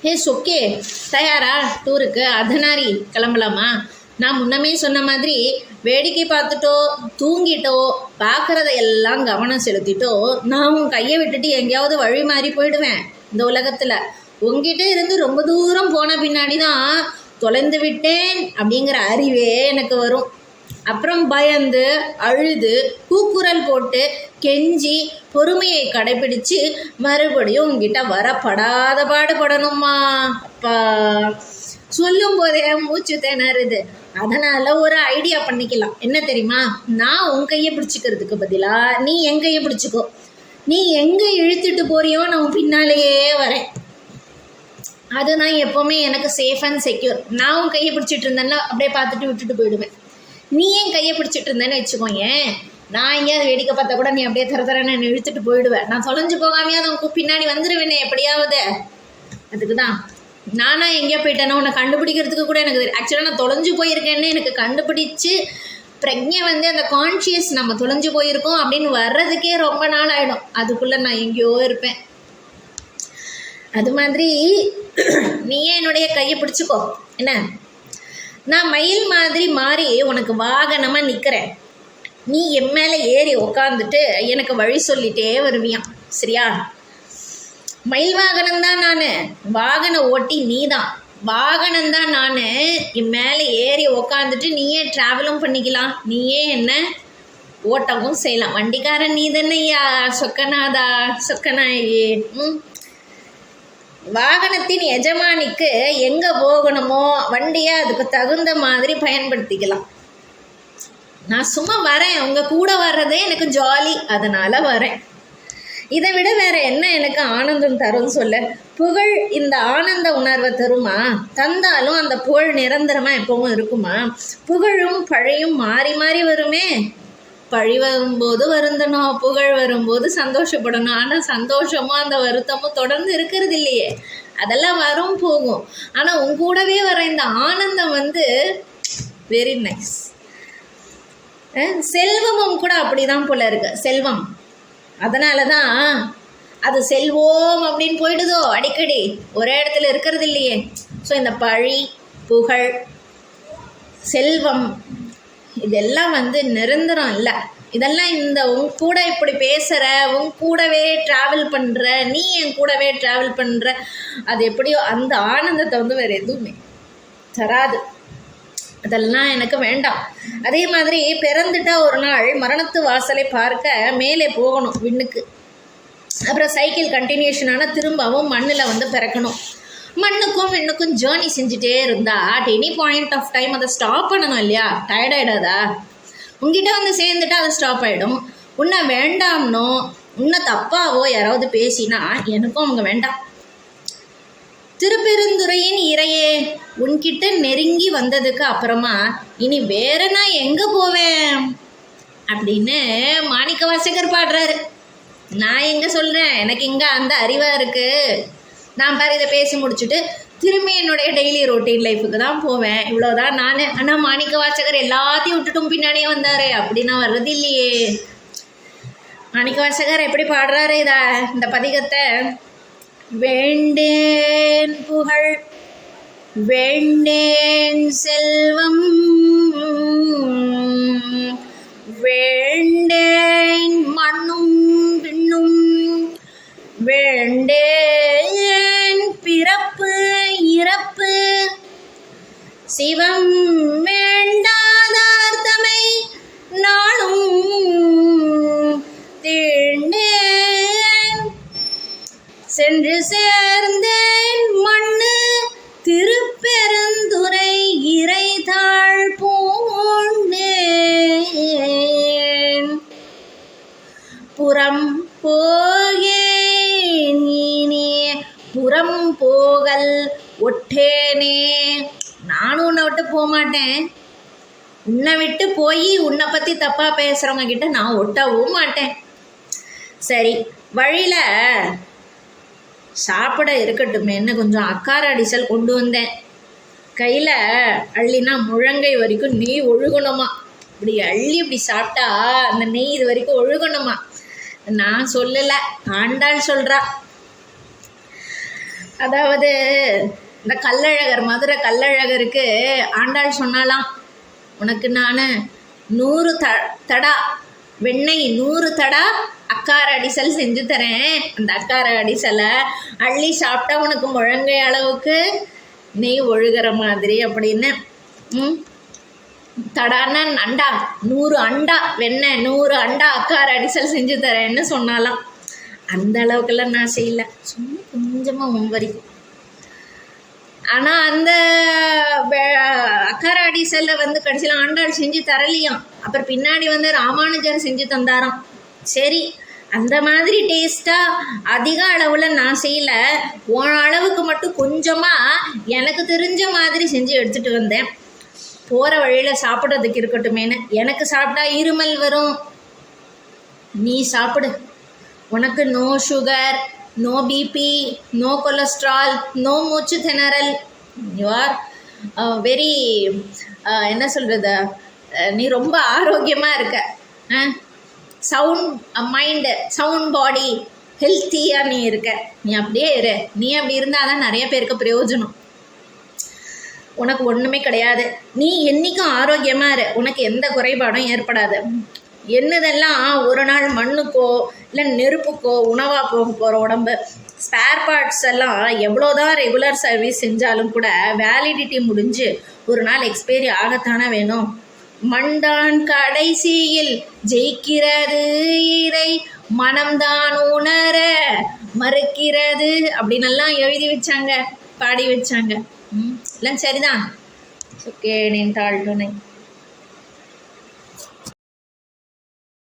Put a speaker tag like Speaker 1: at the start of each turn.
Speaker 1: ஹே சொக்கே, தயாரா டூருக்கு? அதனாரி கிளம்பலாமா? நான் முன்னமே சொன்ன மாதிரி வேடிக்கை பார்த்துட்டோ தூங்கிட்டோ பார்க்குறத எல்லாம் கவனம் செலுத்திட்டோ நான் உன் கையை விட்டுட்டு எங்கேயாவது வழி மாறி போயிடுவேன் இந்த உலகத்தில். உங்ககிட்ட இருந்து ரொம்ப தூரம் போன பின்னாடி தான் தொலைந்து விட்டேன் அப்படிங்கிற அறிவே எனக்கு வரும். அப்புறம் பயந்து அழுது கூக்குரல் போட்டு கெஞ்சி பொறுமையை கடைபிடிச்சு மறுபடியும் உங்ககிட்ட வரப்படாத பாடுபடணுமா? அப்பா, சொல்லும் போதே மூச்சு திணறுது. அதனால ஒரு ஐடியா பண்ணிக்கலாம். என்ன தெரியுமா? நான் உன் கையை பிடிச்சிக்கிறதுக்கு பதிலாக நீ என் கையை பிடிச்சிக்கோ. நீ எங்கே இழுத்துட்டு போறியோ நான் உன் பின்னாலேயே வரேன். அதுதான் எப்போவுமே எனக்கு சேஃப் அண்ட் செக்யூர். நான் உன் கையை பிடிச்சிட்டு இருந்தேன்னா அப்படியே பார்த்துட்டு விட்டுட்டு போயிடுவேன். நீ என் கையை பிடிச்சிட்டு இருந்தேன்னு வச்சுக்கோயேன், நான் எங்கேயாவது வேடிக்கை பார்த்தா கூட நீ அப்படியே தரன்னு என்னை இழுத்துட்டு போயிடுவேன். நான் தொலைஞ்சு போகாமையாவது உனக்கு பின்னாடி வந்துடுவேனே எப்படியாவது. அதுக்கு தான் நானா எங்கேயோ போயிட்டேன்னா உன்னை கண்டுபிடிக்கிறதுக்கு கூட எனக்கு ஆக்சுவலாக நான் தொலைஞ்சு போயிருக்கேன்னு எனக்கு கண்டுபிடிச்சு பிரஜை வந்து அந்த கான்ஷியஸ் நம்ம தொலைஞ்சு போயிருக்கோம் அப்படின்னு வர்றதுக்கே ரொம்ப நாள் ஆகிடும். அதுக்குள்ளே நான் எங்கேயோ இருப்பேன். அது மாதிரி நீயே என்னுடைய கையை பிடிச்சிக்கோ. என்ன, நான் மயில் மாதிரி மாறி உனக்கு வாகனமாக நிற்கிறேன். நீ என் மேலே ஏறி உக்காந்துட்டு எனக்கு வழி சொல்லிட்டே வருவியான். சரியா? மயில் வாகனம்தான் நான், வாகன ஓட்டி நீ தான். வாகனம்தான் நான், என் மேலே ஏறி உக்காந்துட்டு நீயே ட்ராவலும் பண்ணிக்கலாம், நீயே என்ன ஓட்டவும் செய்யலாம். வண்டிக்காரன் நீ தானேயா சொக்கனாதா சொக்கனாயே. வாகனத்தின் எஜமானிக்கு எங்கே போகணுமோ வண்டியை அதுக்கு தகுந்த மாதிரி பயன்படுத்திக்கலாம். நான் சும்மா வரேன், உங்கள் கூட வர்றதே எனக்கு ஜாலி, அதனால் வரேன். இதை விட வேறு என்ன எனக்கு ஆனந்தம் தரும் சொல்ல? புகழ் இந்த ஆனந்த உணர்வை தருமா? தந்தாலும் அந்த புகழ் நிரந்தரமாக எப்பவும் இருக்குமா? புகழும் பழையும் மாறி மாறி வருமே. பழி வரும்போது வருந்தணும், புகழ் வரும்போது சந்தோஷப்படணும். ஆனால் சந்தோஷமும் அந்த வருத்தமும் தொடர்ந்து இருக்கிறது இல்லையே. அதெல்லாம் வரும் போகும். ஆனால் உன் கூடவே வர இந்த ஆனந்தம் வந்து வெரி நைஸ். செல்வமும் கூட அப்படிதான் போல இருக்கு. செல்வம் அதனால தான் அது செல்வோம் அப்படின்னு போயிடுதோ அடிக்கடி, ஒரே இடத்துல இருக்கிறது இல்லையே. ஸோ இந்த பழி புகழ் செல்வம் இதெல்லாம் வந்து நிரந்தரம் இல்லை. இதெல்லாம் இந்த உன் கூட இப்படி பேசுகிற, உன் கூடவே ட்ராவல் பண்ணுற, நீ என் கூடவே ட்ராவல் பண்ணுற, அது எப்படியோ அந்த ஆனந்தத்தை வந்து வேறு எதுவுமே தராது. அதெல்லாம் எனக்கு வேண்டாம். அதே மாதிரி பிறந்துட்டா ஒரு நாள் மரணத்து வாசலை பார்க்க மேலே போகணும் விண்ணுக்கு. அப்புறம் சைக்கிள் கண்டினியூஷனான திரும்பவும் மண்ணில் வந்து பிறக்கணும். மண்ணுக்கும் விண்ணுக்கும் ஜேர்னி செஞ்சுட்டே இருந்தா at any point of time அதை ஸ்டாப் பண்ணணும் இல்லையா? டயர்டாயிடாதா? உங்ககிட்ட வந்து சேர்ந்துட்டா அது ஸ்டாப் ஆகிடும். உன்னை வேண்டாம்னோ உன்னை தப்பாவோ யாராவது பேசினா எனக்கும் அவங்க வேண்டாம். திருப்பெருந்துறையின் இறையே, உன்கிட்ட நெருங்கி வந்ததுக்கு அப்புறமா இனி வேற நான் எங்கே போவேன் அப்படின்னு மாணிக்க வாசகர் பாடுறாரு. நான் எங்கே சொல்கிறேன், எனக்கு இங்கே அந்த அறிவாக இருக்குது. நான் பாரு இதை பேசி முடிச்சுட்டு திரும்பி என்னுடைய டெய்லி ரொட்டீன் லைஃபுக்கு தான் போவேன். இவ்வளோதான் நான். ஆனால் மாணிக்க வாசகர் எல்லாத்தையும் விட்டுட்டும் பின்னாடியே வந்தார். அப்படின்னா வர்றது இல்லையே. மாணிக்க வாசகர் எப்படி பாடுறாரு இந்த பதிகத்தை? வேண்டேன் புகழ் வேண்டேன் செல்வம் வேண்டேன் மண்ணும் விண்ணும் வேண்டேன் பிறப்பு இறப்பு சிவம் வேண்டாதார்த்தமை நாளும் தீண்டேன் சென்று சேர்ந்தேன் மண்ணு திருப்பெருந்துறை இறைதாழ் பூண்டேன் புறம் போகேன் நீனே புறம் போகல் ஒட்டேனே. நானும் உன்னை விட்டு போக மாட்டேன். உன்னை விட்டு போய் உன்னை பற்றி தப்பாக பேசுகிறவங்க கிட்ட நான் ஒட்டவும் மாட்டேன். சரி, வழியில் சாப்பிட இருக்கட்டுமேன்னு கொஞ்சம் அக்கார அடிசல் கொண்டு வந்தேன். கையில் அள்ளினா முழங்கை வரைக்கும் நெய் ஒழுகணுமா. இப்படி அள்ளி இப்படி சாப்பிட்டா அந்த நெய் இது வரைக்கும் ஒழுகணுமா. நான் சொல்லலை, ஆண்டாள் சொல்கிறா. அதாவது இந்த கள்ளழகர், மதுரை கள்ளழகருக்கு ஆண்டாள் சொன்னாலாம், உனக்கு நான் 100 தடா வெண்ணெய் 100 தடா அக்கார அடிசல் செஞ்சு தரேன். அந்த அக்கார அடிசலை அள்ளி சாப்பிட்டா உனக்கு முழங்கை அளவுக்கு நெய் ஒழுகிற மாதிரி அப்படின்னு. தடான்னா அண்டா, 100 அண்டா வெண்ணெய் 100 அண்டா அக்கார அடிசல் செஞ்சு தரேன்னு சொன்னாலாம். அந்த அளவுக்குலாம் நான் செய்யல, சும்மா கொஞ்சமாக வரைக்கும். ஆனால் அந்த அக்கார அடிசல்ல கடைசியில் ஆண்டாள் செஞ்சு தரலையாம். அப்புறம் பின்னாடி ராமானுஜர் செஞ்சு தந்தாராம். சரி, அந்த மாதிரி டேஸ்ட்டாக அதிக அளவில் நான் செய்யல, உன் அளவுக்கு மட்டும் கொஞ்சமாக எனக்கு தெரிஞ்ச மாதிரி செஞ்சு எடுத்துகிட்டு வந்தேன். போகிற வழியில் சாப்பிட்றதுக்கு இருக்கட்டுமேனு. எனக்கு சாப்பிட்டா இருமல் வரும், நீ சாப்பிடு. உனக்கு no sugar, no BP, no cholesterol, no மூச்சு திணறல். யூ ஆர் வெரி என்ன சொல்கிறது, நீ ரொம்ப ஆரோக்கியமாக இருக்க. சவுண்ட் மைண்டு, சவுண்ட் பாடி, ஹெல்த்தியாக நீ இருக்க. நீ அப்படியே இரு. நீ அப்படி இருந்தால் தான் நிறைய பேருக்கு பிரயோஜனம். உனக்கு ஒன்றுமே கிடையாது. நீ என்றைக்கும் ஆரோக்கியமாக இரு, உனக்கு எந்த குறைபாடும் ஏற்படாது. என்னதெல்லாம் ஒரு நாள் மண்ணுக்கோ இல்லை நெருப்புக்கோ உணவாக போக போகிற உடம்பு, ஸ்பேர் பார்ட்ஸ் எல்லாம் எவ்வளோதான் ரெகுலர் சர்வீஸ் செஞ்சாலும் கூட வேலிடிட்டி முடிஞ்சு ஒரு நாள் எக்ஸ்பைரி ஆகத்தானே வேணும். மண்தான் கடைசியில் ஜெயிக்கிறது, இதை மனம்தான் உணர மறுக்கிறது அப்படின்னெல்லாம் எழுதி வச்சாங்க, பாடி வச்சாங்க. இல்லை சரிதான். ஓகே, நின்றாள் துணை.